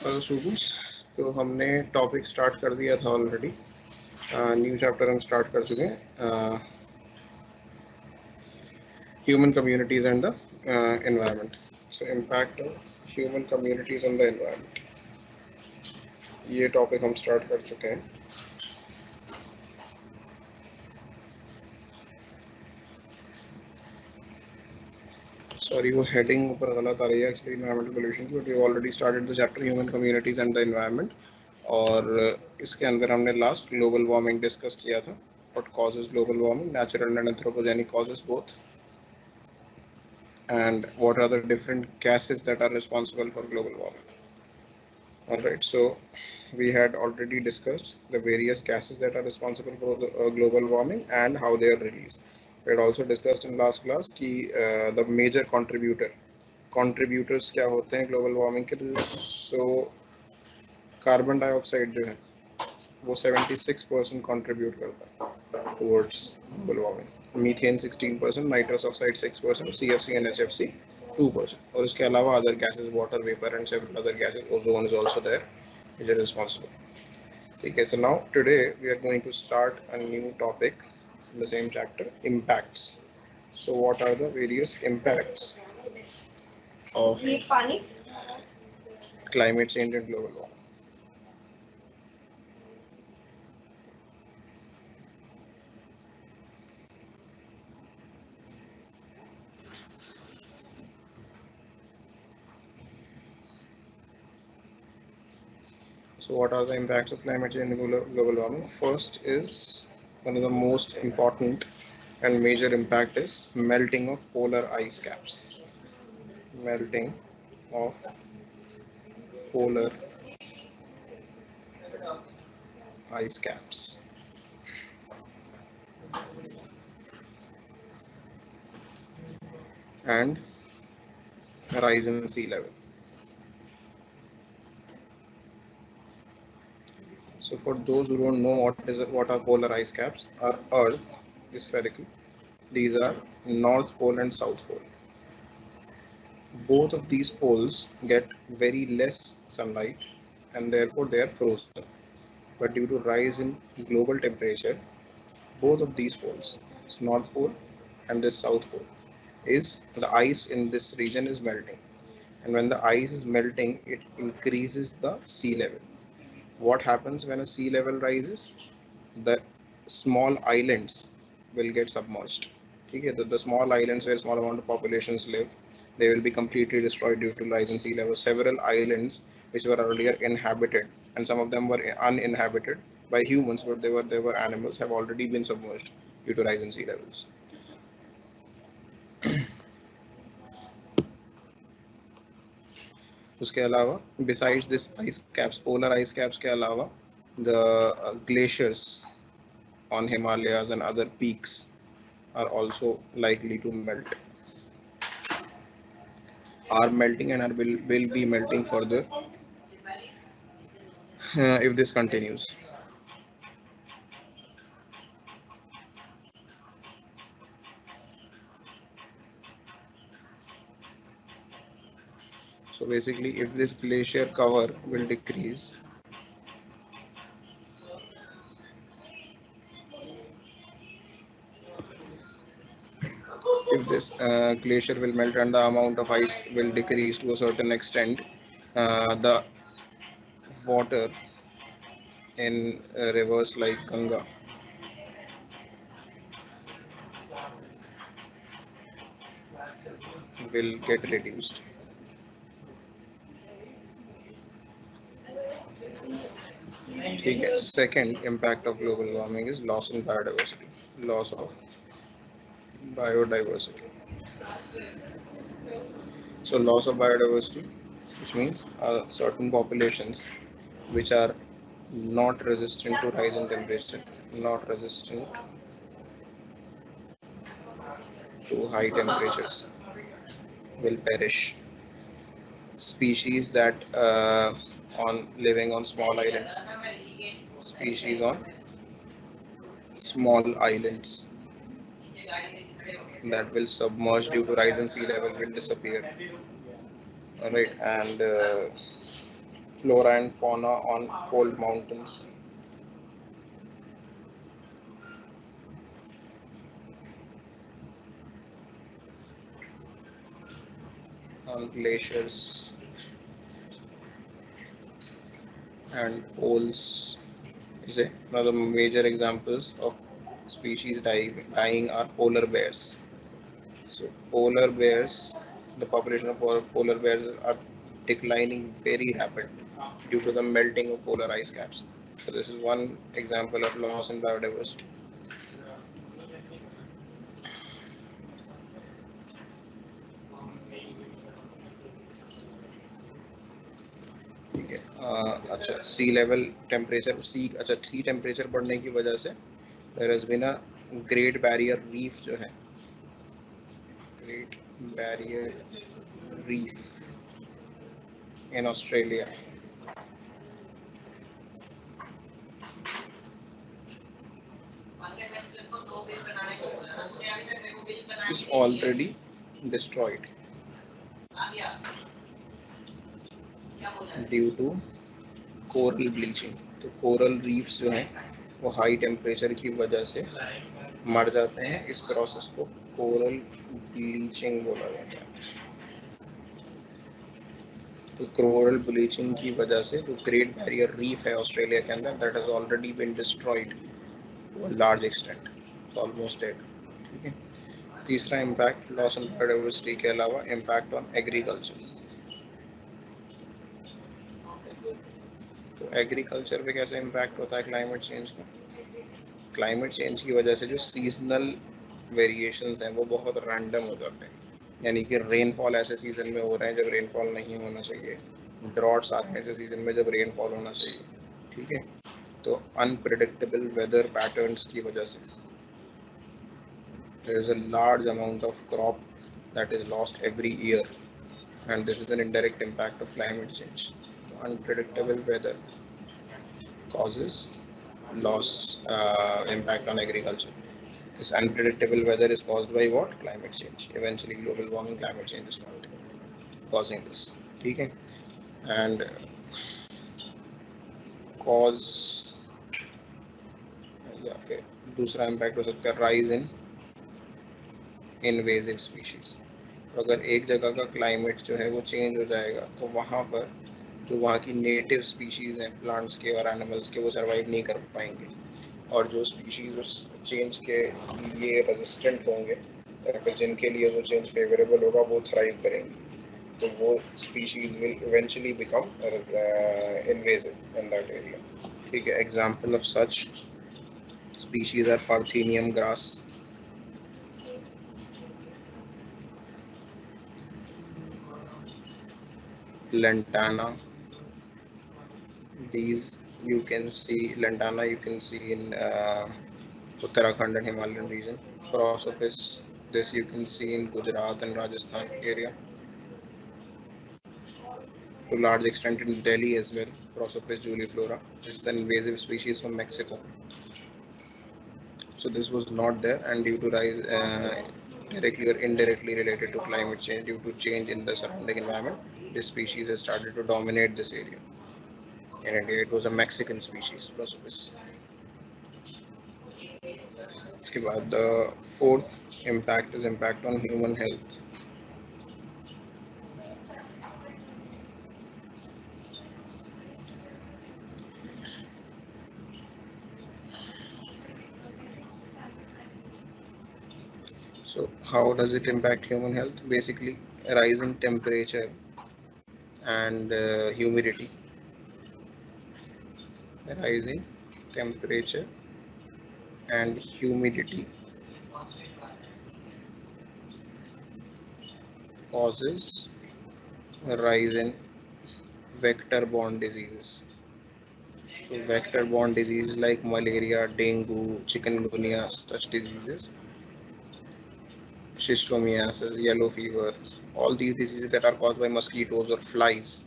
Students, तो हमने topic start कर दिया था ऑलरेडी। न्यू चैप्टर हम स्टार्ट कर चुके हैं, human communities and the environment. So impact of human communities on the environment, ये टॉपिक हम स्टार्ट कर चुके हैं। सॉरी, वो हेडिंग ऊपर गलत आ रही है एक्चुअली एनवायरमेंटल पोल्यूशन की, but we already started the chapter human communities and the environment. और इसके अंदर हमने लास्ट ग्लोबल वार्मिंग डिस्कस किया था। What causes global warming, natural and anthropogenic causes both, and what are the different gases that are responsible for global warming. Alright, so we had already discussed the various gases that are responsible for the global warming and how they are released. We had also discussed in last class कि the major contributors क्या होते हैं global warming के लिए. So carbon dioxide जो है वो 76% contribute करता है towards global warming. Methane 16%, nitrous oxide 6%, CFC and HFC 2%. और इसके अलावा other gases, water vapor and several other gases, ozone is also there, which is responsible. Okay, so now today we are going to start a new topic in the same chapter, impacts. So what are the various impacts of climate change and global warming? So what are the impacts of climate change and global warming? First is, one of the most important and major impact is melting of polar ice caps. Melting of polar ice caps. And rise in sea level. So for those who don't know what are polar ice caps, our Earth is spherical. These are North Pole and South Pole. Both of these poles get very less sunlight and therefore they are frozen. But due to rise in global temperature, both of these poles, this North Pole and this South Pole, is the ice in this region is melting. And when the ice is melting, it increases the sea level. What happens when a sea level rises? The small islands will get submerged. Okay, the small islands where small amount of populations live, they will be completely destroyed due to rise in sea level. Several islands which were earlier inhabited, and some of them were uninhabited by humans, but they were animals, have already been submerged due to rise in sea levels. उसके अलावा, besides this ice caps, polar ice caps के अलावा, the glaciers on Himalayas and other peaks are also likely to melt, are melting and will be melting further if this continues. So basically, if this glacier cover will decrease, if this glacier will melt and the amount of ice will decrease to a certain extent, the water in rivers like Ganga will get reduced. Okay. Second impact of global warming is loss in biodiversity. Loss of biodiversity. So loss of biodiversity, which means certain populations which are not resistant to rise in temperature, not resistant to high temperatures, will perish. Species that on living on small islands, species on small islands that will submerge due to rise in sea level will disappear. All right, and flora and fauna on cold mountains, on glaciers and poles. Is it? One of the major examples of species dying are polar bears. So polar bears, the population of polar bears are declining very rapidly due to the melting of polar ice caps. So this is one example of loss in biodiversity. ठीक है अच्छा sea level temperature sea temperature बढ़ने की वजह से there has been a Great Barrier Reef जो है Great Barrier Reef in Australia is already destroyed due to coral bleaching. तो कोरल रीफ्स जो हैं वो हाई टेम्परेचर की वजह से मर जाते हैं. इस प्रोसेस को कोरल ब्लीचिंग बोला जाता है. तो कोरल ब्लीचिंग की वजह से जो ग्रेट बैरियर रीफ है ऑस्ट्रेलिया के अंदर that has already been destroyed to a large extent, almost dead. ठीक है. तीसरा इम्पैक्ट लॉस इन बायोडाइवर्सिटी के अलावा इम्पैक्ट ऑन एग्रीकल्चर. तो एग्रीकल्चर पे कैसे इम्पैक्ट होता है क्लाइमेट चेंज का? क्लाइमेट चेंज की वजह से जो सीजनल वेरिएशंस हैं वो बहुत रैंडम हो जाते हैं. यानी कि रेनफॉल ऐसे सीजन में हो रहे हैं जब रेनफॉल नहीं होना चाहिए. ड्रॉट्स आ रहे हैं ऐसे सीजन में जब रेनफॉल होना चाहिए. ठीक है. तो अनप्रिडिक्टेबल वेदर पैटर्न्स की वजह से there is a large amount of crop that is lost every year, and this is an indirect impact of climate change. Unpredictable weather causes loss impact on agriculture. This unpredictable weather is caused by what? Climate change. Eventually global warming, climate change is causing this. ठीक है. And cause या फिर दूसरा impact हो सकता है rise in invasive species. तो अगर एक जगह का क्लाइमेट जो है वो चेंज हो जाएगा तो वहाँ पर जो वहाँ की नेटिव स्पीशीज़ हैं प्लांट्स के और एनिमल्स के वो सर्वाइव नहीं कर पाएंगे. और जो स्पीशीज़ उस चेंज के लिए रेजिस्टेंट होंगे या फिर जिनके लिए वो चेंज फेवरेबल होगा वो थ्राइव करेंगे. तो वो species will eventually become invasive in that area. ठीक है. Example of such species are parthenium grass, lantana. These you can see lantana you can see in Uttarakhand and Himalayan region. Prosopis, this you can see in Gujarat and Rajasthan area to large extent in Delhi as well. Prosopis juliflora, this is an invasive species from Mexico. So this was not there, and due to rise directly or indirectly related to climate change, due to change in the surrounding environment, this species has started to dominate this area. In India, it was a Mexican species, Prosopis. इसके बाद the fourth impact is impact on human health. So how does it impact human health? Basically, rising temperature and humidity. Rising temperature and humidity causes a rise in vector-borne diseases. So vector-borne diseases like malaria, dengue, chikungunya, such diseases, schistosomiasis, yellow fever, all these diseases that are caused by mosquitoes or flies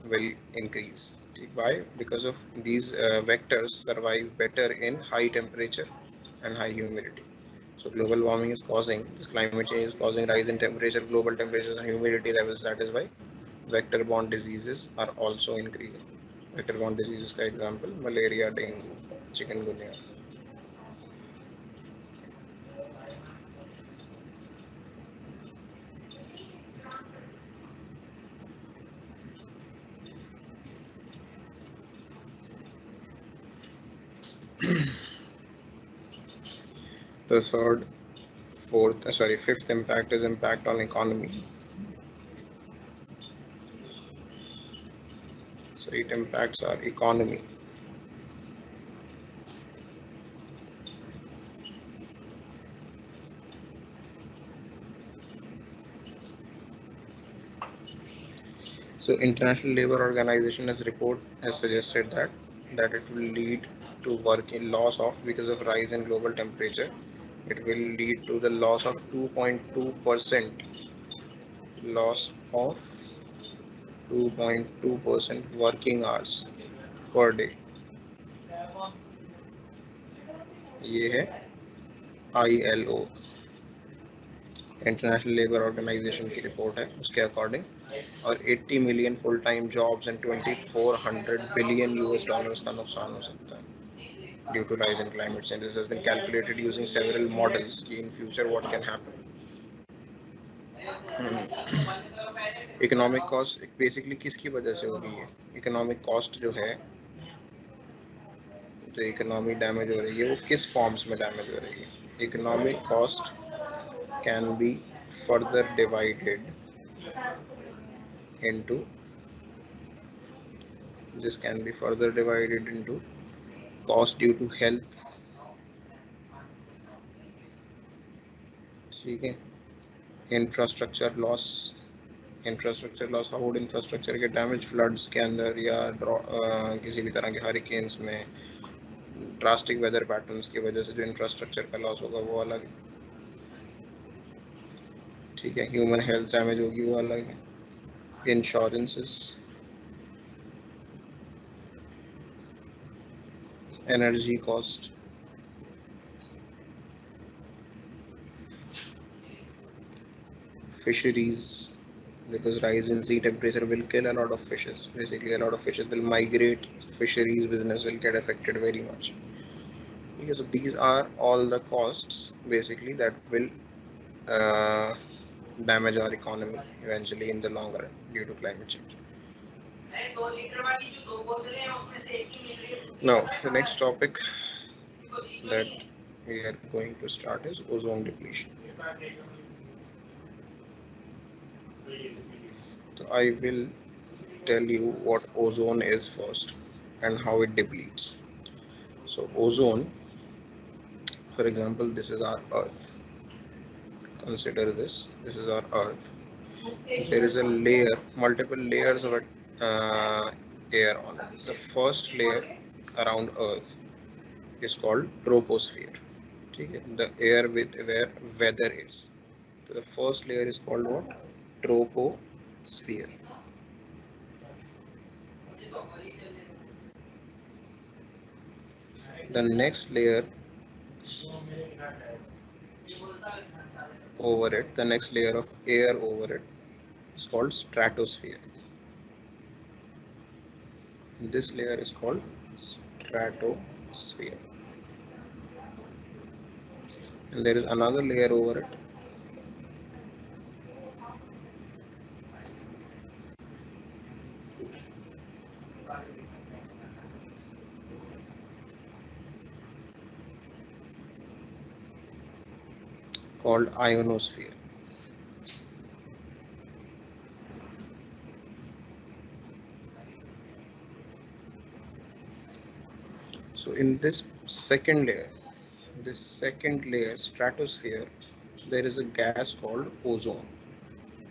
will increase. Why? Because of these vectors survive better in high temperature and high humidity. So global warming is causing, this climate change is causing rise in temperature, global temperatures and humidity levels. That is why vector-borne diseases are also increasing. Vector borne disease का example malaria, dengue, chikungunya. The fifth impact is impact on economy. So it impacts our economy. So International Labour Organization has suggested that it will lead to working loss of, because of rise in global temperature, it will lead to the loss of 2.2% loss of 2.2% working hours per day. ये है ILO, International Labour Organisation की report है, उसके according. और 80 million full time jobs and 2400 billion US dollars का नुकसान हो सकता है due to rise in climate change. This has been calculated using several models कि in future what can happen. Economic cost basically किसकी वजह से हो रही है? इकोनॉमिक कॉस्ट जो है, जो इकोनॉमी डैमेज हो रही है, वो किस फॉर्म्स में डैमेज हो रही है? Economic cost can be further divided into this can be further divided into cost due to health, ठीक है, infrastructure loss. Infrastructure loss, how would infrastructure के डैमेज फ्लड्स के अंदर या किसी भी तरह के हरिकेन्स में, ड्रास्टिक वेदर पैटर्न्स की वजह से जो इंफ्रास्ट्रक्चर का लॉस होगा वो अलग है, ठीक है। ह्यूमन हेल्थ डैमेज होगी वो अलग है। Insurances, energy cost, fisheries, because rise in sea temperature will kill a lot of fishes. Basically, a lot of fishes will migrate. Fisheries business will get affected very much. Okay, so these are all the costs basically that will uh, damage our economy eventually in the long run due to climate change. Now, the next topic that we are going to start is ozone depletion. So I will tell you what ozone is first and how it depletes. So ozone, for example, this is our earth. Consider this is our earth. There is a layer, multiple layers of air on it. The first layer around earth is called troposphere. The air with where weather is. So the first layer is called what? Troposphere. The next layer over it, the next layer of air over it is called stratosphere. This layer is called stratosphere. And there is another layer over it called ionosphere. So in this second layer, stratosphere, there is a gas called ozone.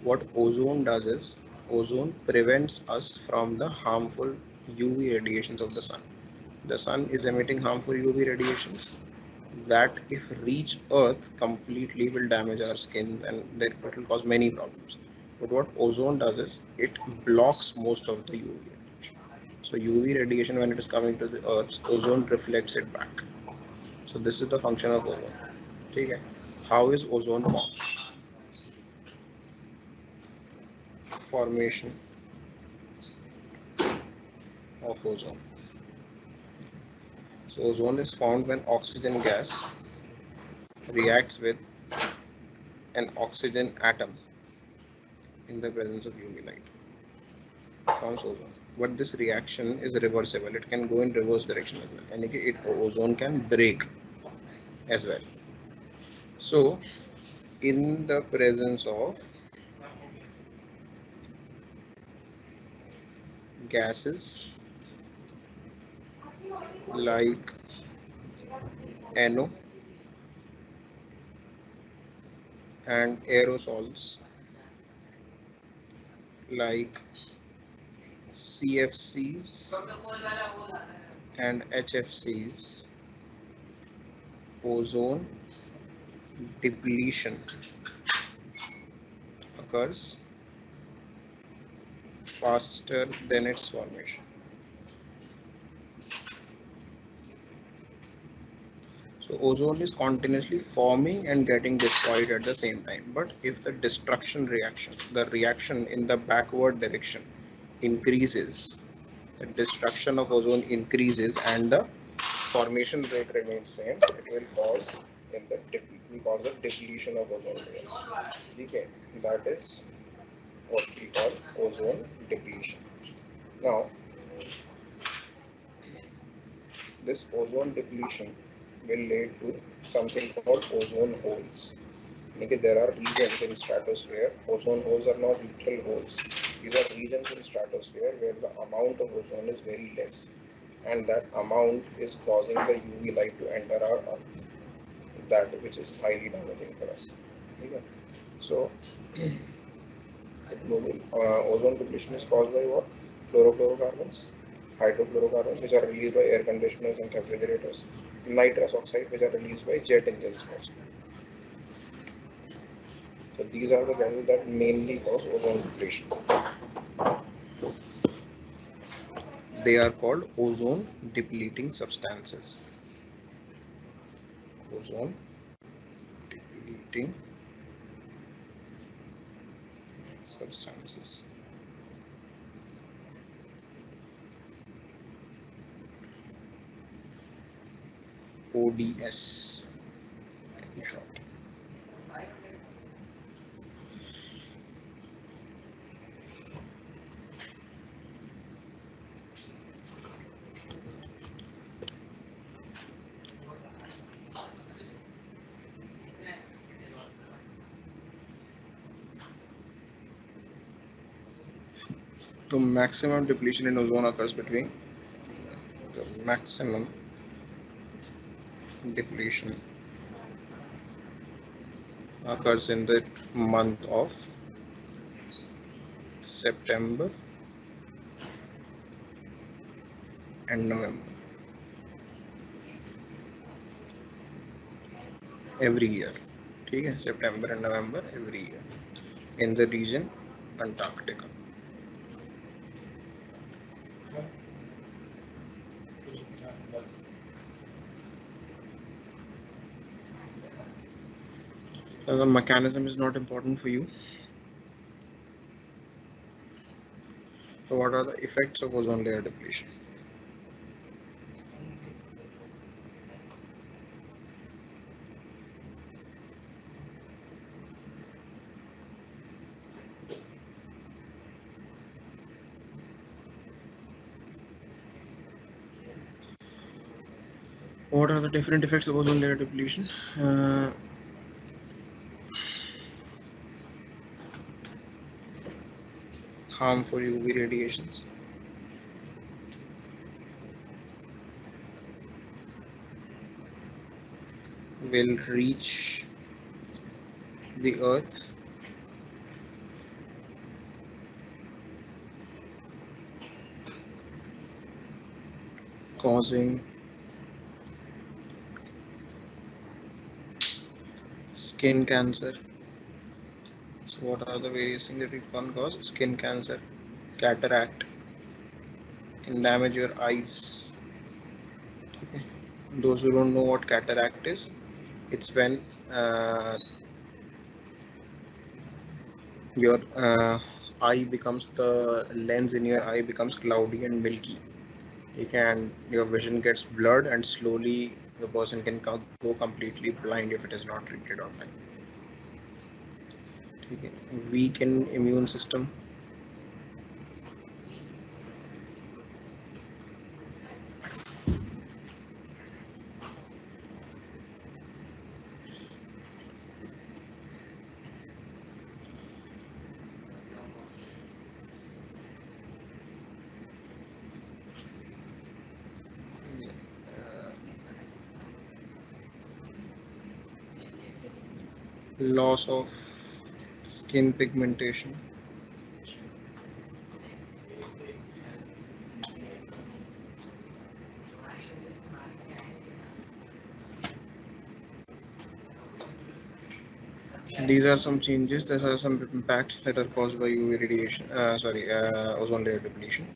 What ozone does is, ozone prevents us from the harmful UV radiations of the sun. The sun is emitting harmful UV radiations that, if reach earth, completely will damage our skin and that it will cause many problems. But what ozone does is, it blocks most of the UV radiation. So UV radiation, when it is coming to the earth, ozone reflects it back. So this is the function of ozone. Okay. How is ozone formed? Formation of ozone. So ozone is formed when oxygen gas reacts with an oxygen atom in the presence of UV light. Forms ozone. But this reaction is reversible. It can go in reverse direction as well. And ozone can break as well. So in the presence of gases like NO and aerosols like CFCs and HFCs, ozone depletion occurs faster than its formation. So ozone is continuously forming and getting destroyed at the same time. But if the destruction reaction, the reaction in the backward direction increases, the destruction of ozone increases and the formation rate remains same, it will cause the depletion of ozone layer. Okay, that is what we call ozone depletion. Now, this ozone depletion will lead to something called ozone holes. Okay, there are regions in stratosphere. Ozone holes are not literal holes. These are regions in stratosphere where the amount of ozone is very less, and that amount is causing the UV light to enter our earth, that which is highly damaging for us. Okay. So global ozone depletion is caused by what? Chlorofluorocarbons, hydrofluorocarbons, which are released by air conditioners and refrigerators, nitrous oxide, which are released by jet engines mostly. So these are the gases that mainly cause ozone depletion. They are called ozone depleting substances. Ozone depleting substances. ODS in short. The maximum depletion in ozone occurs between the maximum depletion occurs in the month of September and November every year. Okay, September and November every year in the region Antarctica. So the mechanism is not important for you. So what are the effects of ozone layer depletion? What are the different effects of ozone layer depletion? Harmful UV radiations, will reach the earth causing skin cancer. So what are the various things that it can cause? Skin cancer, cataract, can damage your eyes. Okay. Those who don't know what cataract is, it's when your eye becomes, the lens in your eye becomes cloudy and milky. your vision gets blurred, and slowly the person can go completely blind if it is not treated on time. Okay. Weakened immune system. Loss of skin pigmentation. These are some changes. There are some impacts that are caused by UV radiation. Ozone layer depletion,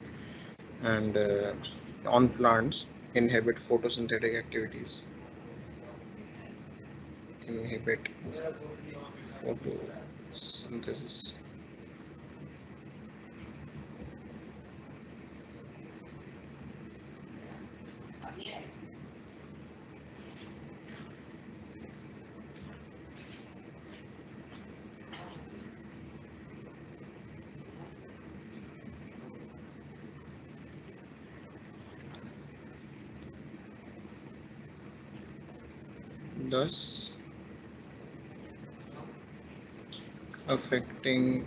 and on plants inhibit photosynthetic activities. Inhibit photosynthesis. Thus affecting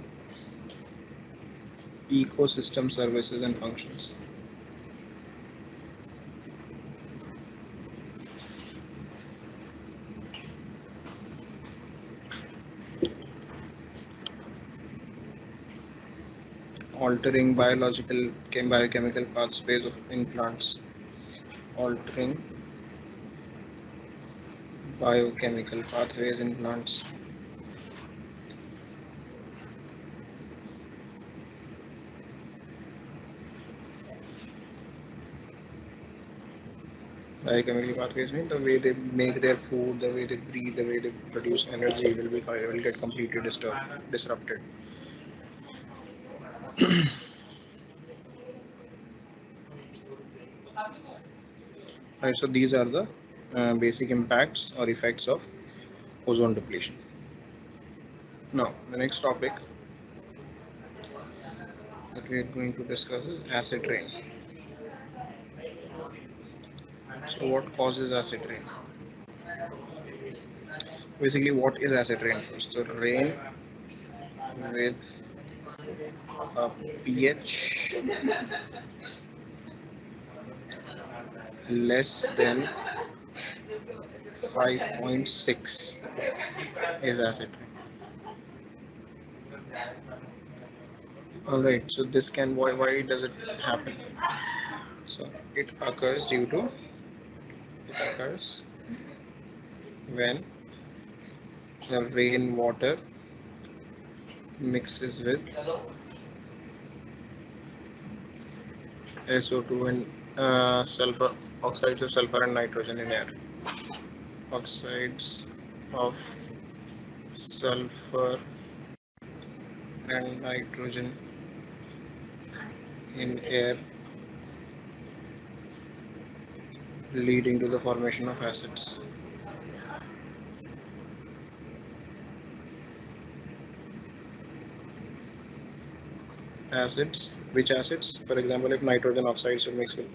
ecosystem services and functions. Altering biochemical pathways in plants. Altering biochemical pathways in plants. Biochemical pathways mean the way they make their food, the way they breathe, the way they produce energy will get completely disrupted. Right, so these are the basic impacts or effects of ozone depletion. Now, the next topic that we are going to discuss is acid rain. So, what causes acid rain? Basically, what is acid rain first? So, rain with a pH less than 5.6 is acid rain. Alright, so this can why does it happen? So it occurs when the rainwater mixes with SO2 and sulfur oxides of sulfur and nitrogen in air. Oxides of sulfur and nitrogen in air, leading to the formation of acids. Acids, which acids? For example, if nitrogen oxides will mix with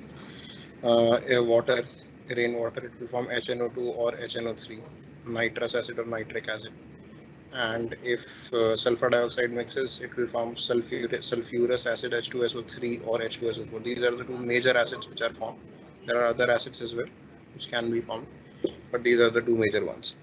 rainwater, it will form HNO2 or HNO3, nitrous acid or nitric acid. And if sulfur dioxide mixes, it will form sulfurous acid H2SO3 or H2SO4. These are the two major acids which are formed. There are other acids as well which can be formed, but these are the two major ones.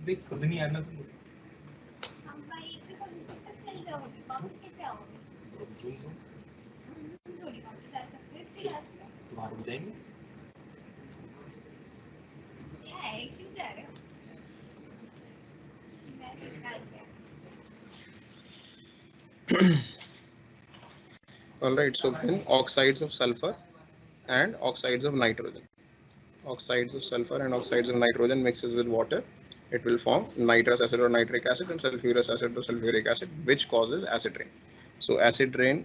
देख खुद नहीं आना तुम बाहर हो जाएंगे क्या है क्यों जा रहे हो All right, so then oxides of sulfur and oxides of nitrogen. Oxides of sulfur and oxides of nitrogen mixes with water It will form nitrous acid or nitric acid and sulfurous acid or sulfuric acid, which causes acid rain. So acid rain,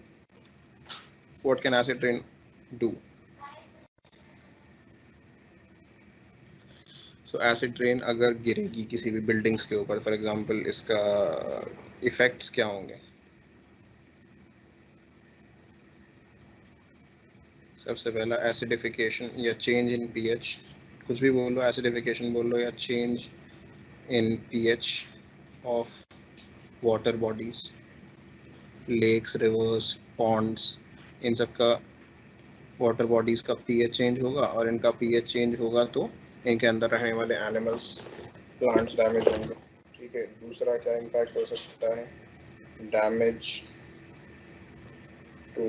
what can acid rain do? So acid rain अगर गिरेगी किसी भी buildings के ऊपर, for example, इसका effects क्या होंगे? सबसे पहला एसिडिफिकेशन या चेंज इन पीएच, कुछ भी बोलो, एसिडिफिकेशन बोल लो या change in pH of water bodies, lakes, rivers, ponds, इन सब का वाटर बॉडीज का पीएच चेंज होगा, और इनका पीएच चेंज होगा तो इनके अंदर रहने वाले एनिमल्स, प्लांट्स डैमेज होंगे। ठीक है, दूसरा क्या इम्पैक्ट हो सकता है? डैमेज टू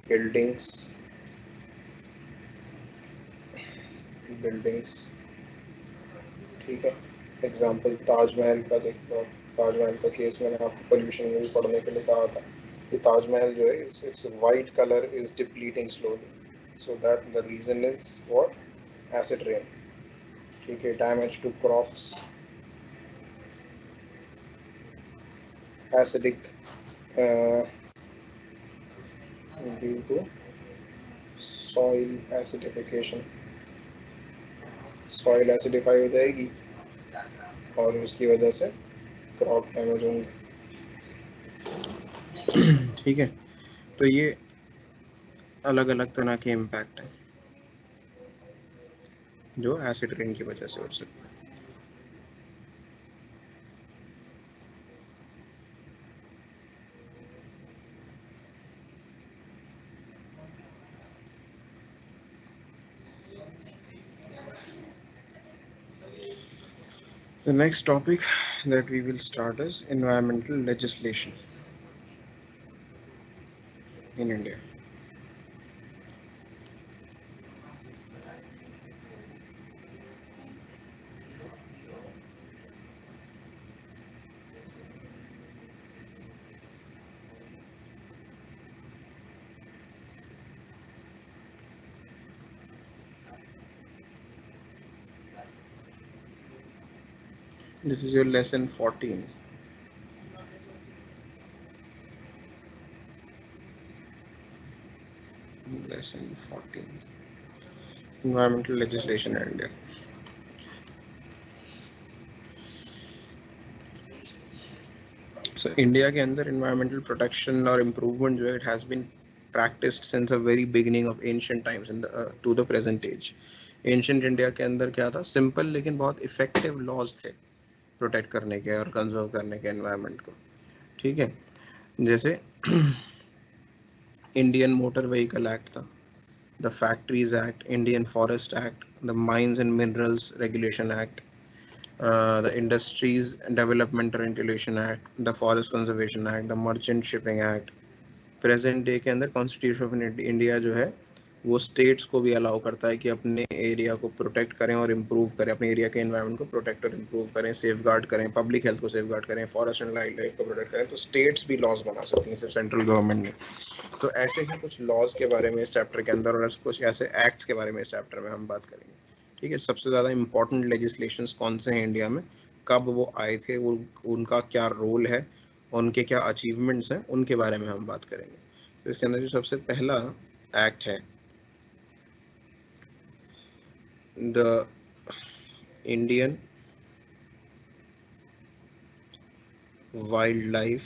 बिल्डिंग्स, ठीक है। एग्जाम्पल ताजमहल का देखो, ताजमहल का केस मैंने आपको पोल्यूशन में भी पढ़ने के लिए कहा था कि ताजमहल जो है its white colour is depleting slowly, so that the reason is what? Acid rain. ठीक है, damage to crops, acidic due to soil acidification, soil acidify हो जाएगी और उसकी वजह से क्रॉप डैमेज होंगे। ठीक है, तो ये अलग अलग तरह के इम्पैक्ट हैं जो एसिड रेन की वजह से हो सकते हैं। The next topic that we will start is environmental legislation in India. This is your lesson 14. Lesson 14. Environmental legislation in India. So India के अंदर environmental protection और improvement जो है, it has been practiced since the very beginning of ancient times in the to the present age. Ancient India के अंदर क्या था? Simple लेकिन बहुत effective laws थे प्रोटेक्ट करने के और कंजर्व करने के एनवायरनमेंट को। ठीक है, जैसे इंडियन मोटर व्हीकल एक्ट था, the factories act, Indian forest act, the mines and minerals regulation act, the industries development regulation act, the forest conservation act, the merchant shipping act. Present day के अंदर constitution of India जो है वो states को भी allow करता है कि अपने एरिया को प्रोटेक्ट करें और इम्प्रूव करें, अपने एरिया के एनवायरनमेंट को प्रोटेक्ट और इम्प्रूव करें, सेफ गार्ड करें, पब्लिक हेल्थ को सेफ गार्ड करें, फॉरेस्ट एंड वाइल्ड लाइफ को प्रोटेक्ट करें। तो स्टेट्स भी लॉज बना सकती हैं, सिर्फ सेंट्रल गवर्नमेंट ने। तो ऐसे ही कुछ लॉज के बारे में इस चैप्टर के अंदर और कुछ ऐसे एक्ट्स के बारे में इस चैप्टर में हम बात करेंगे। ठीक है, सबसे ज़्यादा इंपॉर्टेंट लेजिस्लेशंस कौन से हैं इंडिया में, कब वो आए थे, वो उनका क्या रोल है, उनके क्या अचीवमेंट्स हैं, उनके बारे में हम बात करेंगे। तो इसके अंदर जो सबसे पहला एक्ट है, the Indian wild life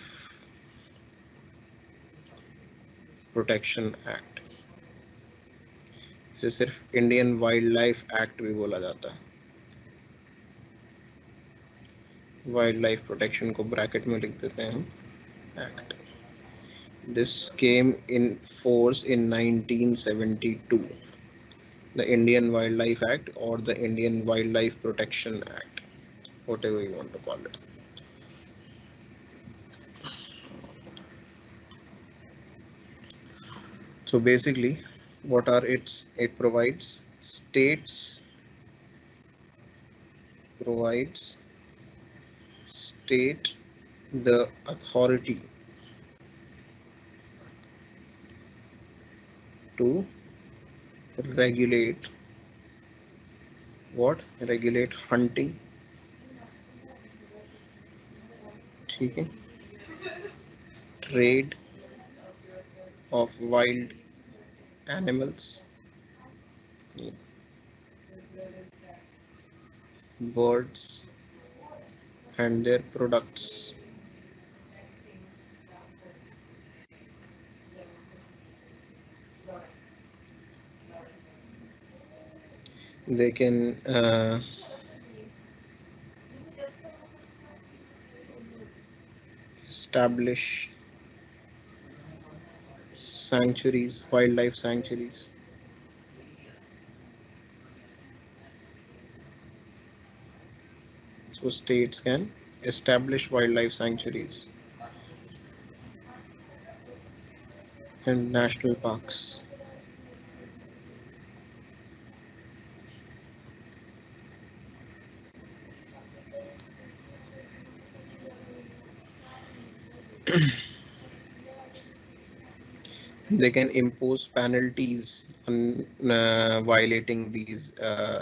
protection act, इसे सिर्फ इंडियन वाइल्ड लाइफ एक्ट भी बोला जाता है। वाइल्ड लाइफ प्रोटेक्शन को ब्रैकेट में लिख देते हैं हम act. This came in force in 1972, the Indian Wildlife Act or the Indian Wildlife Protection Act, whatever you want to call it. So basically what are its, it provides state the authority to regulate what? Regulate hunting, ठीक है, trade off wild animals, birds and their products. They can establish sanctuaries, wildlife sanctuaries. So states can establish wildlife sanctuaries and national parks. They can impose penalties on violating these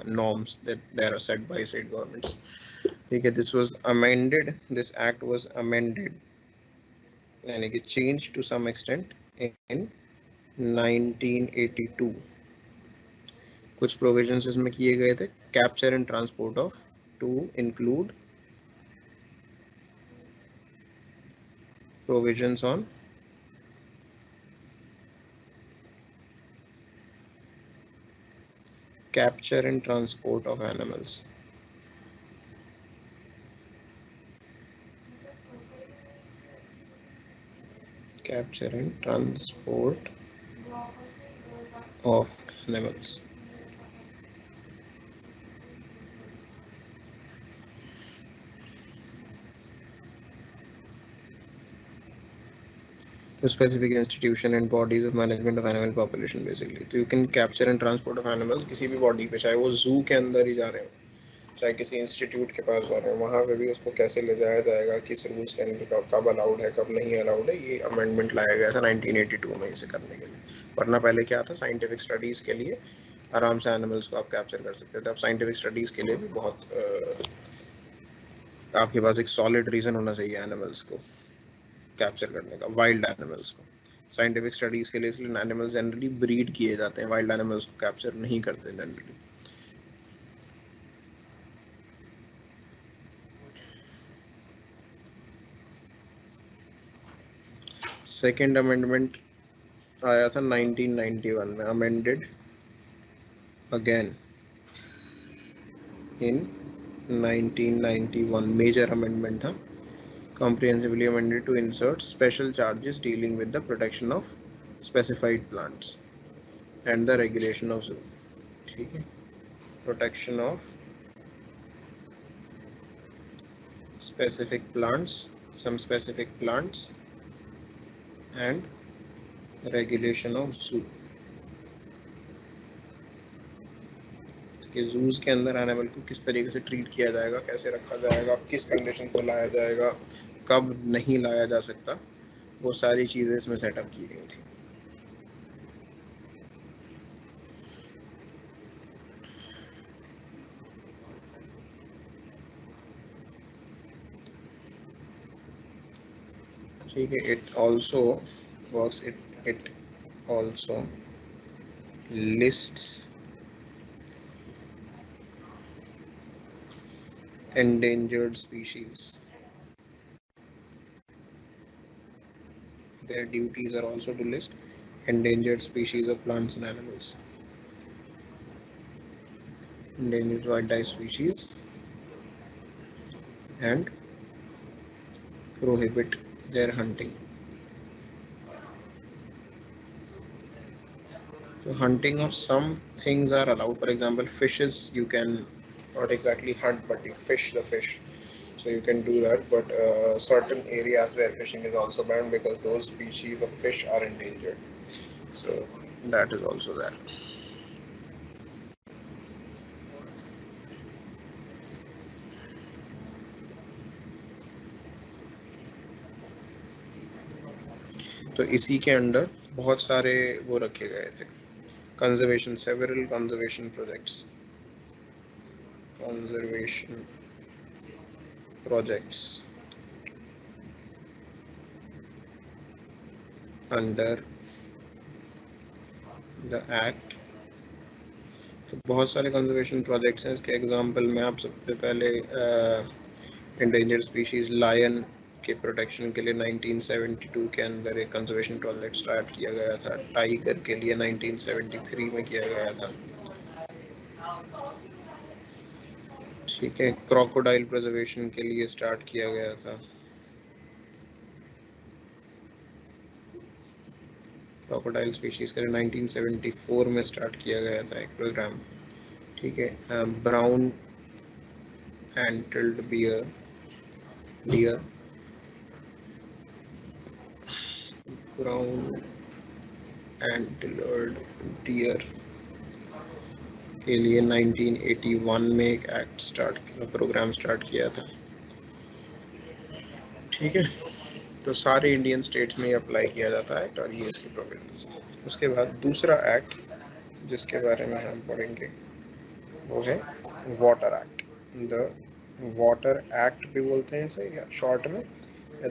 norms that they are set by state governments. Okay, this was amended. This act was amended and it changed to some extent in 1982. कुछ provisions इसमें किए गए थे, capture and transport of, to include provisions on capture and transport of animals. Capture and transport of animals. To specific institution and bodies of management of animal population basically. तो you can capture and transport of animals किसी भी body पे, चाहे वो जू के अंदर ही जा रहे हो, चाहे किसी इंस्टीट्यूट के पास जा रहे हो, वहाँ पे भी उसको कैसे ले जाया जाएगा, किस रूल्स के अंदर कब अलाउड है कब नहीं अलाउड है, ये अमेंडमेंट लाया गया था 1982 में इसे करने के लिए. वरना पहले क्या था, साइंटिफिक स्टडीज़ के लिए आराम से एनिमल्स को आप कैप्चर कर सकते थे. अब साइंटिफिक स्टडीज़ के लिए भी बहुत आपके पास एक सॉलिड रीज़न होना चाहिए एनिमल्स को कैप्चर करने का, वाइल्ड एनिमल्स को. साइंटिफिक स्टडीज़ के लिए इसलिए एनिमल्स जनरली ब्रीड किए जाते हैं, वाइल्ड एनिमल्स को कैप्चर नहीं करते जनरली. सेकेंड अमेंडमेंट आया था 1991 में, amended again in 1991, major amendment था, comprehensively amended to insert special charges dealing with the protection of specified plants and the regulation of zoo. ठीक है, protection of specific plants, some specific plants and regulation of zoo. कि juice के अंदर animal को किस तरीके से treat किया जाएगा, कैसे रखा जाएगा, किस कंडीशन को लाया जाएगा, कब नहीं लाया जा सकता, वो सारी चीज़ें इसमें सेटअप की गई थी. ठीक है, it also works, it also lists endangered species. Their duties are also to list endangered species of plants and animals, endangered wildlife species, and prohibit their hunting. So hunting of some things are allowed. For example, fishes you can not exactly hunt, but you fish the fish. So you can do that, but certain areas where fishing is also banned because those species of fish are endangered. So that is also there. तो इसी के अंदर बहुत सारे वो रखे गए थे, conservation, several conservation projects, conservation projects under the act. तो बहुत सारे कंजर्वेशन प्रोजेक्ट्स हैं। इसके एग्जांपल में आप सबसे पहले इंडेंजर्ड स्पीशीज लायन के प्रोटेक्शन के लिए 1972 के अंदर एक कंजर्वेशन प्रोजेक्ट स्टार्ट किया गया था। टाइगर के लिए 1973 में किया गया था। ठीक है, क्रोकोडाइल प्रिजर्वेशन के लिए स्टार्ट किया गया था। क्रोकोडाइल स्पीशीज के लिए 1974 में स्टार्ट किया गया था एक प्रोग्राम। ठीक है, ब्राउन एंटल्ड डियर ब्राउन एंटल्ड डियर के लिए 1981 में एक प्रोग्राम स्टार्ट किया था। ठीक है, तो सारे इंडियन स्टेट्स में अप्लाई किया जाता है और ये इसकी प्रोविजंस है। उसके बाद दूसरा एक्ट जिसके बारे में हम पढ़ेंगे वो है water act. The water act भी बोलते हैं इसे, या शॉर्ट में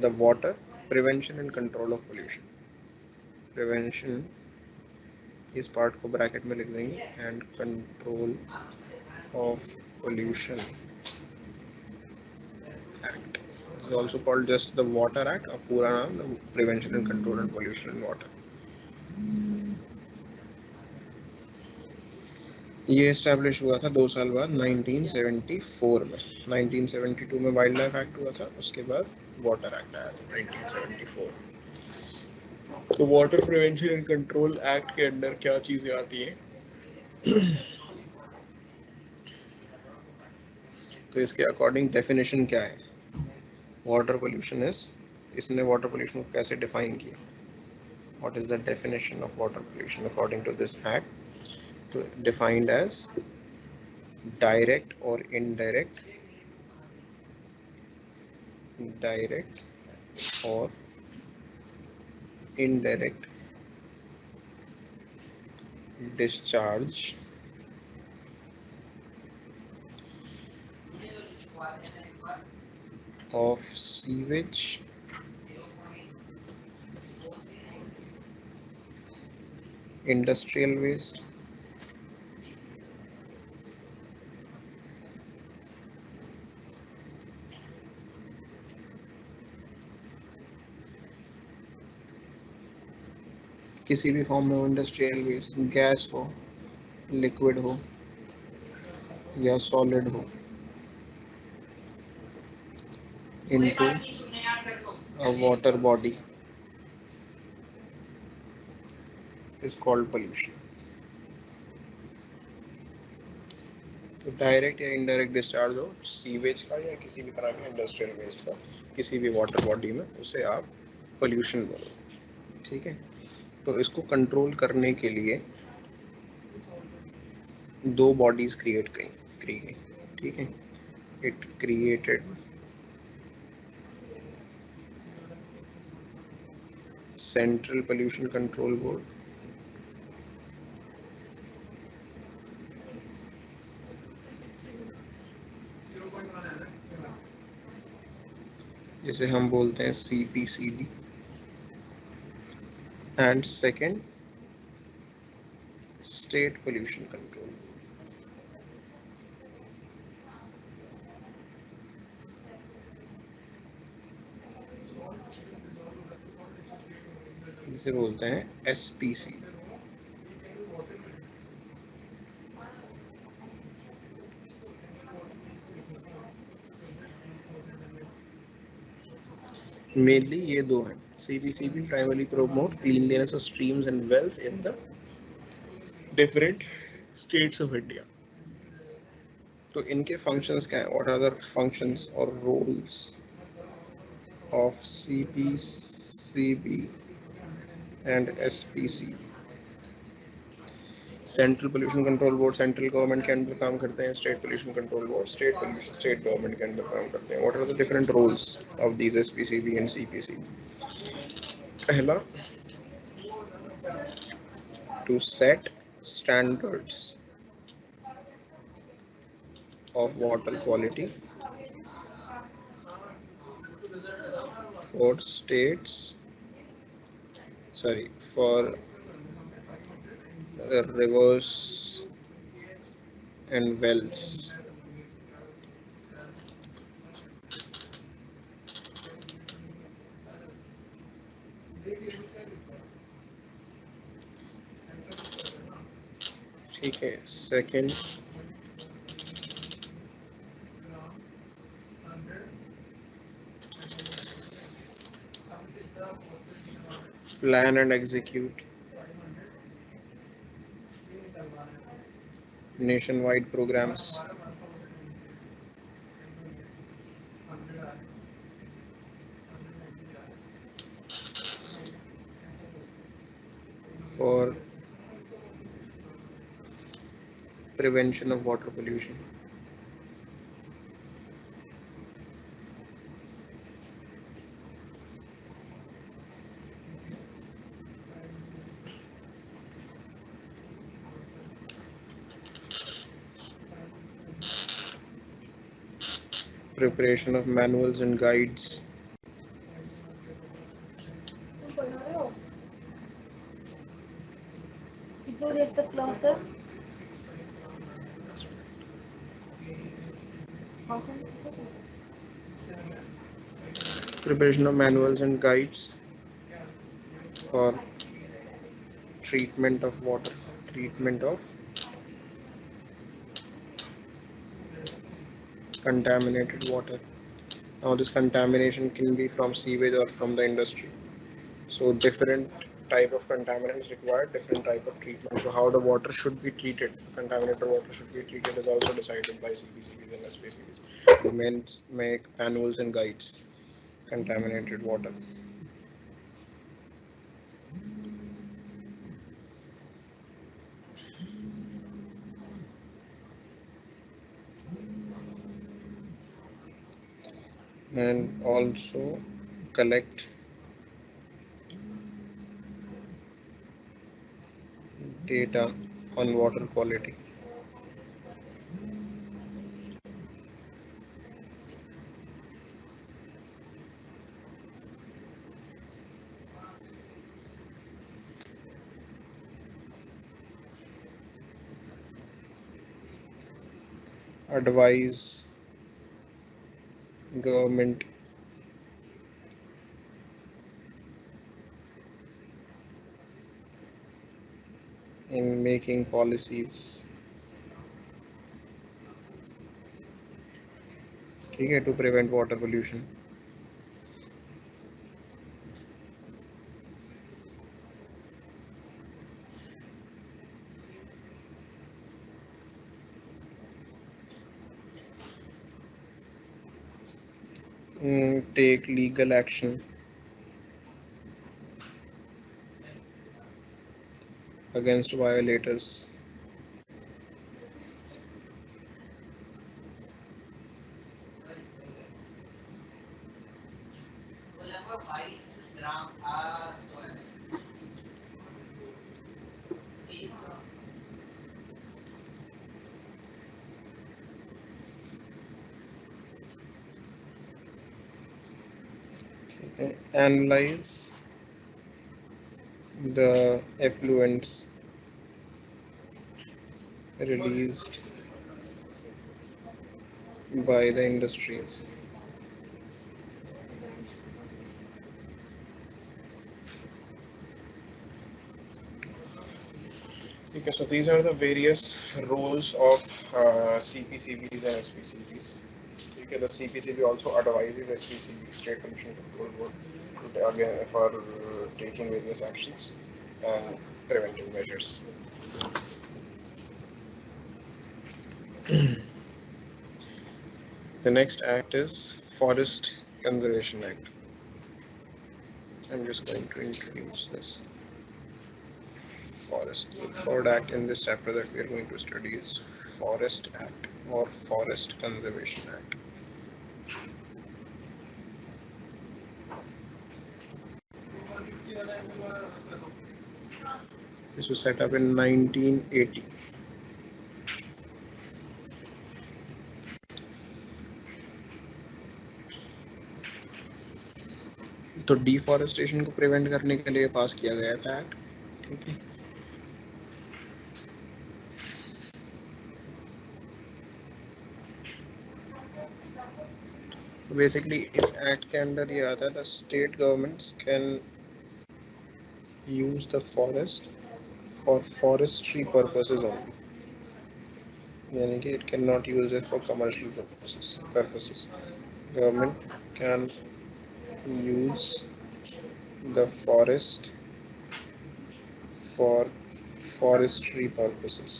the water prevention and control of pollution. Prevention इस पार्ट को ब्रैकेट में लिख देंगे, and control of pollution act is also called just the water act, और पूरा नाम the prevention and control and pollution in water। ये एस्टैब्लिश हुआ था 2 साल बाद 1974 में। 1972 में वाइल्ड लाइफ एक्ट हुआ था, उसके बाद वाटर एक्ट आया था 1974। तो water prevention and control act के अंदर क्या चीजें आती हैं, तो इसके अकॉर्डिंग डेफिनेशन क्या है। वाटर पोल्यूशन इज, इसने वाटर पोल्यूशन को कैसे डिफाइन किया, what is the definition of water pollution according to this act. तो defined as direct or direct or indirect discharge of sewage, industrial waste, किसी भी form में हो, इंडस्ट्रियल वेस्ट, गैस हो, लिक्विड हो या सॉलिड हो, into a water body is called pollution। तो डायरेक्ट या इनडायरेक्ट डिस्चार्ज हो सीवेज का या किसी भी तरह के इंडस्ट्रियल वेस्ट का किसी भी वाटर बॉडी में, उसे आप पोल्यूशन बोलो। ठीक है, तो इसको कंट्रोल करने के लिए 2 बॉडीज क्रिएट की गई। ठीक है, it created central pollution control board, जिसे हम बोलते हैं CPCB, and second state pollution control, जिसे बोलते हैं SPC। मेनली ये 2 हैं। CPCB primary promote cleanliness of streams and wells in the different states of India। तो इनके फंक्शंस क्या हैं, व्हाट आर द फंक्शंस और roles of CPCB and SPC। Central pollution control board central government के under काम करते हैं, state pollution control board state government के अंडर काम करते हैं। What are the different roles of these SPCB and CPC। पहला, to set standards of water quality for states, sorry, for rivers and wells. ठीक है. Second, plan and execute nationwide programs for prevention of water pollution. Preparation of manuals and guides People get the closer. preparation of manuals and guides for treatment of water, treatment of contaminated water. Now this contamination can be from sewage or from the industry. So different type of contaminants require different type of treatment. So how the water should be treated, contaminated water should be treated, is also decided by CPCBs and SPCBs. They make manuals and guides contaminated water. And also collect data on water quality. Advise government in making policies, okay, to prevent water pollution. Take legal action against violators. Okay. Analyze the effluents released by the industries. Okay, so these are the various roles of CPCBs and SPCBs. Okay, the CPCB also advises SPCB, State Pollution Control Board, again for taking various actions and preventive measures. The next act is Forest Conservation Act. I'm just going to introduce this. Forest. The third act in this chapter that we are going to study is Forest Act or Forest Conservation Act. This was set up in 1980. तो deforestation को prevent करने के लिए पास किया गया था act, ठीक है। तो बेसिकली इस एक्ट के अंदर ये आता है, the state governments can use the forest for forestry purposes only, यानी कि it can not use it for commercial purposes. Government can use the forest for forestry purposes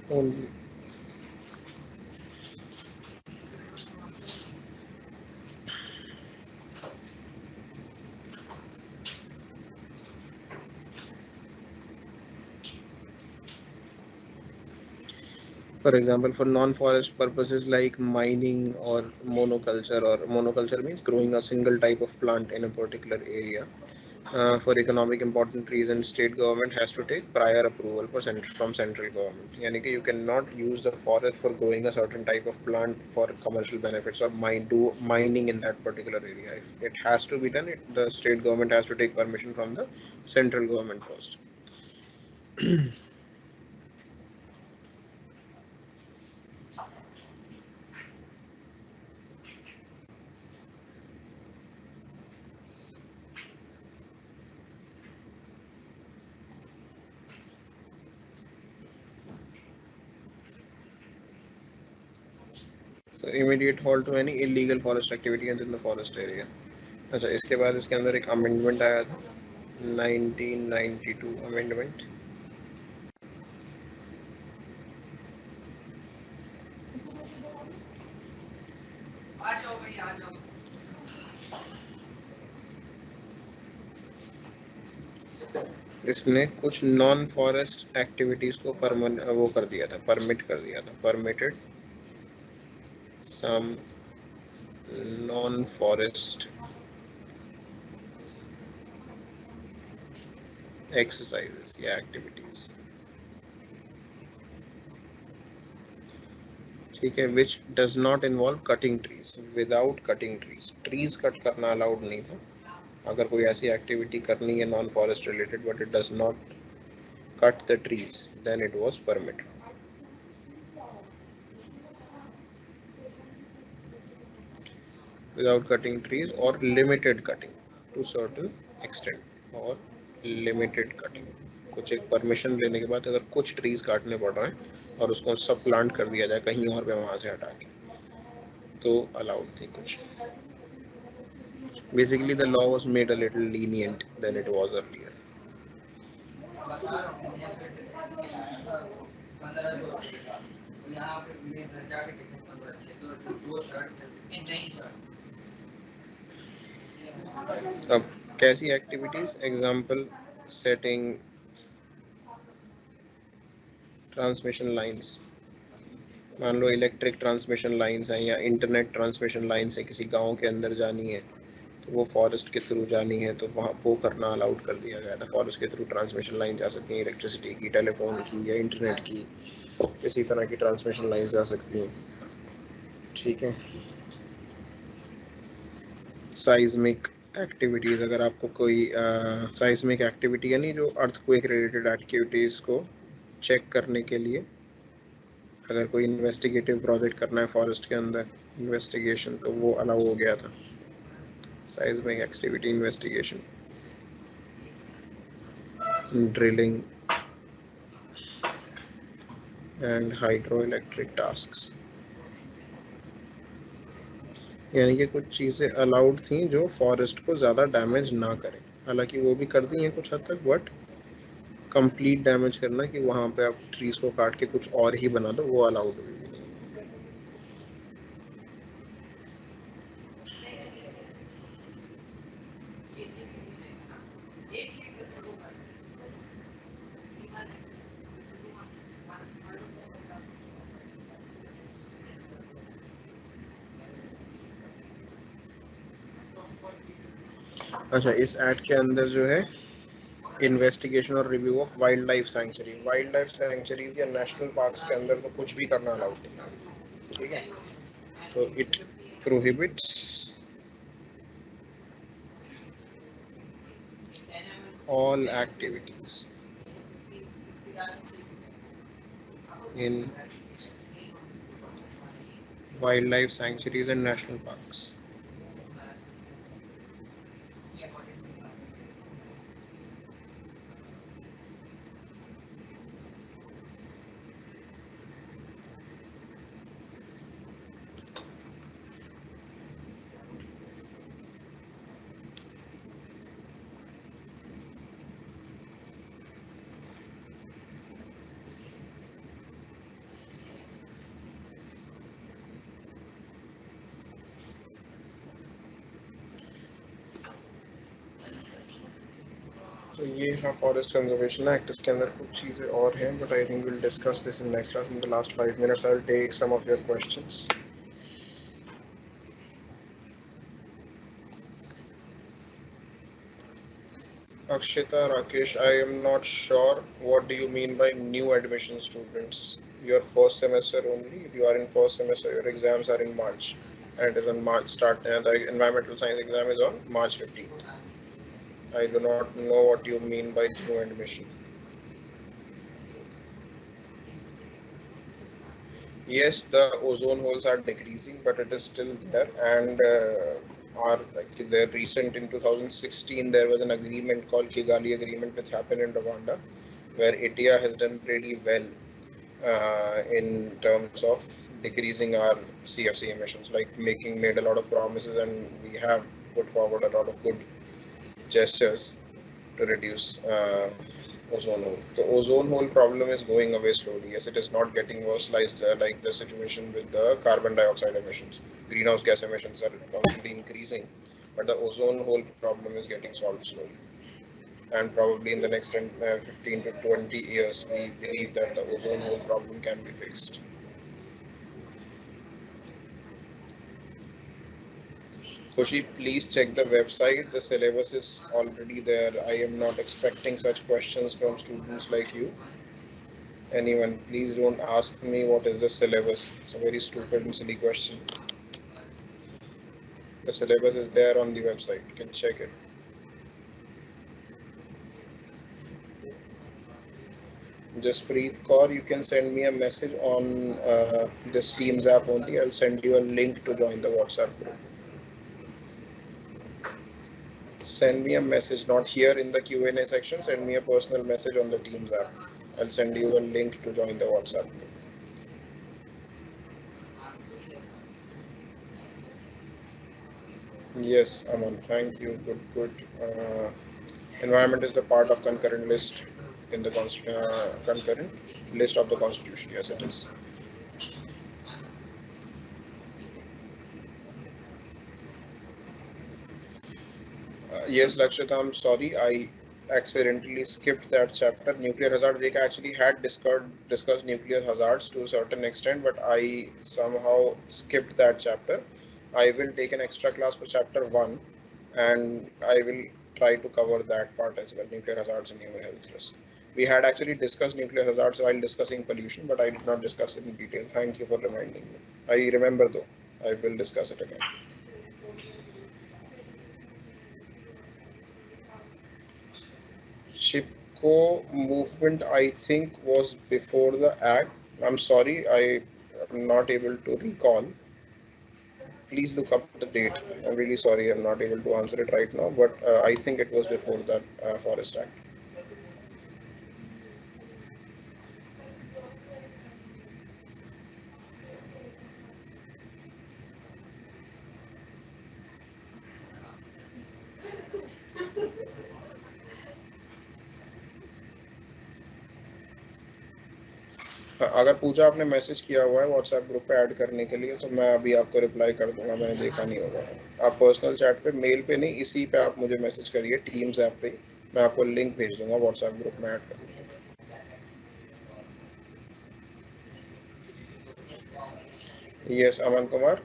only. For example, for non-forest purposes like mining or monoculture, or monoculture means growing a single type of plant in a particular area. For economic important reasons, state government has to take prior approval from central government. यानी कि you cannot use the forest for growing a certain type of plant for commercial benefits or do mining in that particular area. If it has to be done, the state government has to take permission from the central government first. So immediate halt to any illegal forest activity within the forest area. अच्छा, इसके बाद इसके अंदर एक amendment आया था 1992 amendment. इसने कुछ नॉन फॉरेस्ट एक्टिविटीज को वो कर दिया था, परमिट कर दिया था, permitted some non forest exercises या एक्टिविटीज, ठीक है, which does not involve cutting trees, without cutting trees, trees cut करना अलाउड नहीं था। अगर कोई ऐसी एक्टिविटी करनी है non forest related but it does not cut the trees, then it was permitted. Without cutting trees or limited cutting to certain extent or limited cutting. कुछ एक परमिशन लेने के बाद अगर कुछ ट्रीज काटने पड़ रहे हैं और उसको सब प्लांट कर दिया जाए कहीं और पे वहां से हटा के, तो अलाउड थी कुछ। Basically the law was made a little lenient than it was earlier. अब कैसी activities, example setting transmission lines, मान लो इलेक्ट्रिक ट्रांसमिशन लाइंस हैं या इंटरनेट ट्रांसमिशन लाइंस है, किसी गांव के अंदर जानी है तो वो फॉरेस्ट के थ्रू जानी है तो वहाँ वो करना अलाउड कर दिया गया था। फॉरेस्ट के थ्रू ट्रांसमिशन लाइन जा सकती हैं, इलेक्ट्रिसिटी की, टेलीफोन की या इंटरनेट की, किसी तरह की ट्रांसमिशन लाइन जा सकती हैं, ठीक है। साइज्मिक एक्टिविटीज़, अगर आपको कोई साइज्मिक एक्टिविटी यानी जो अर्थक्वेक रिलेटेड एक्टिविटीज़ को चेक करने के लिए अगर कोई इन्वेस्टिगेटिव प्रोजेक्ट करना है फॉरेस्ट के अंदर, इन्वेस्टिगेशन, तो वो अलाउ हो गया था। seismic activity investigation, drilling and hydroelectric tasks, यानी कि कुछ चीज़ें अलाउड थी जो फॉरेस्ट को ज़्यादा डैमेज ना करें। हालांकि वो भी कर दी हैं कुछ हद तक, बट कंप्लीट डैमेज करना कि वहाँ पे आप ट्रीज को काट के कुछ और ही बना दो, वो अलाउड हुई नहीं। अच्छा, इस एक्ट के अंदर जो है इन्वेस्टिगेशन और review of wild life sanctuary, wild life sanctuaries या नेशनल पार्क्स के अंदर तो कुछ भी करना अलाउड नहीं, ठीक है। So it prohibits all activities in wildlife sanctuaries and national parks. तो ये है फॉरेस्ट कंजर्वेशन एक्ट. इसके अंदर कुछ चीज़ें और हैं, but I think will discuss this in next class. In the last 5 minutes I will take some of your questions. Akshita, Rakesh, I am not sure what do you mean by new admission students. Your first semester only. If you are in first semester, your exams are in March, and it is on March start, and the environmental science exam is on March 15th. I do not know what you mean by new admission. Yes, the ozone holes are decreasing, but it is still there, and are like the recent in 2016 there was an agreement called Kigali Agreement which happened in Rwanda, where India has done pretty well in terms of decreasing our CFC emissions, like made a lot of promises, and we have put forward a lot of good gestures to reduce ozone hole. The ozone hole problem is going away slowly. Yes, it is not getting worse like the situation with the carbon dioxide emissions. Greenhouse gas emissions are constantly increasing, but the ozone hole problem is getting solved slowly. And probably in the next 15 to 20 years, we believe that the ozone hole problem can be fixed. Khushi, please check the website. The syllabus is already there. I am not expecting such questions from students like you. Anyone, please don't ask me what is the syllabus. It's a very stupid and silly question. The syllabus is there on the website. You can check it. Jaspreet Kaur, you can send me a message on this Teams app only. I'll send you a link to join the WhatsApp group. Send me a message, not here in the Q&A section. Send me a personal message on the Teams app. I'll send you a link to join the WhatsApp group. Yes, Aman, thank you. Good. Environment is the part of concurrent list in the concurrent list of the Constitution. Yes, it is. Yes, Lakshita, I'm sorry. I accidentally skipped that chapter. Nuclear hazard. They actually had discussed nuclear hazards to a certain extent, but I somehow skipped that chapter. I will take an extra class for chapter 1, and I will try to cover that part as well, nuclear hazards and human health risk. We had actually discussed nuclear hazards while discussing pollution, but I did not discuss it in detail. Thank you for reminding me. I remember though. I will discuss it again. Chipko movement, I think, was before the act. I'm sorry, I am not able to recall. Please look up the date. I'm really sorry, I'm not able to answer it right now, but I think it was before that Forest Act. अगर पूजा आपने message किया हुआ है WhatsApp group पे add करने के लिए तो मैं अभी आपको रिप्लाई कर दूंगा. मैंने देखा नहीं होगा. आप पर्सनल चैट पे, मेल पे नहीं, इसी पे आप मुझे मैसेज करिए, टीम्स ऐप पे. मैं आपको लिंक भेज दूंगा व्हाट्सएप ग्रुप में ऐड कर. Yes, Aman Kumar.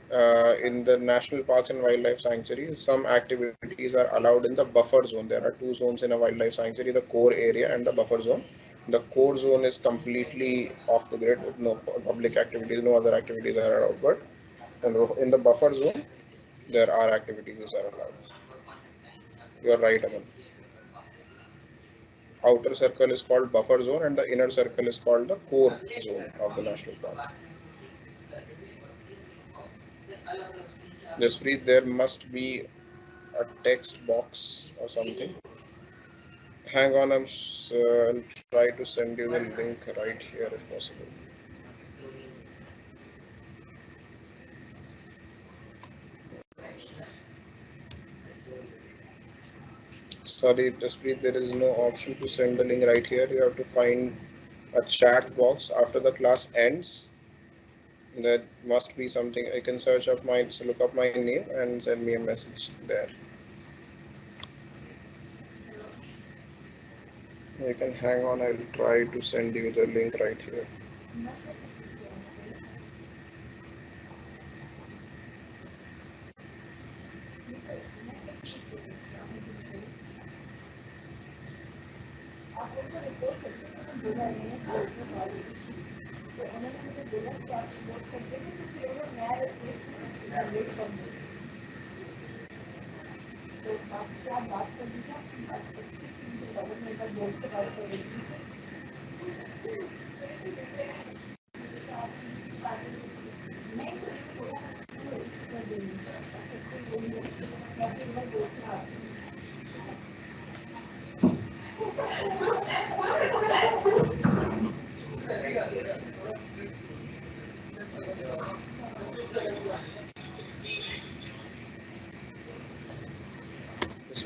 In the national parks and wildlife sanctuaries, some activities are allowed in the buffer zone. There are two zones in a wildlife sanctuary: the core area and the buffer zone. The core zone is completely off the grid with no public activities, no other activities are allowed. But And in the buffer zone, there are activities which are allowed. You are right, Aman. Outer circle is called buffer zone and the inner circle is called the core zone of the national park. Jasprit, there must be a text box or something. Hang on, I'll try to send you the link right here if possible. Sorry, Jasprit, there is no option to send the link right here. You have to find a chat box after the class ends. There must be something. I can search up my, so look up my name and send me a message there. You can hang on, I'll try to send you the link right here.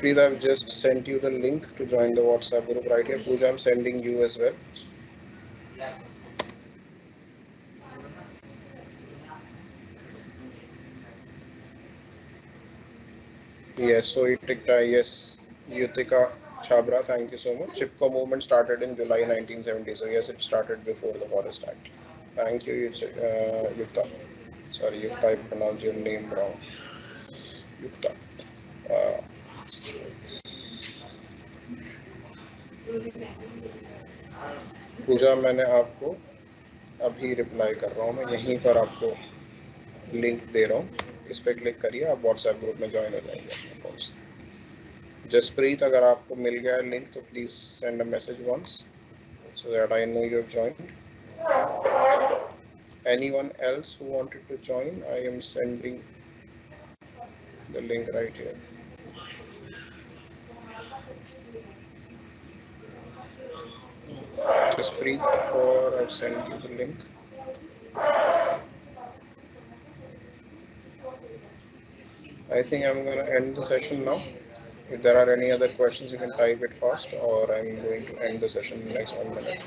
Please, I've just sent you the link to join the WhatsApp group right here. Pooja, I'm sending you as well. Yes, so yes, Yutika Chabra, thank you so much. Chipko movement started in July 1970, so yes, it started before the Forest Act. Thank you, Yukta. Sorry, Yukta, I pronounced your name wrong. Yukta. Uh, पूजा मैंने आपको अभी reply कर रहा हूँ मैं यहीं पर आपको लिंक दे रहा हूँ इस पर क्लिक करिए आप व्हाट्सएप ग्रुप में ज्वाइन हो जाएंगे अपने फोन से जसप्रीत अगर आपको मिल गया लिंक तो please send a message once so that I know you've joined. Anyone else who wanted to join, I am sending the link right here. Jaspreet, or I've sent you the link. I think I'm going to end the session now. If there are any other questions, you can type it fast, or I'm going to end the session in the next 1 minute.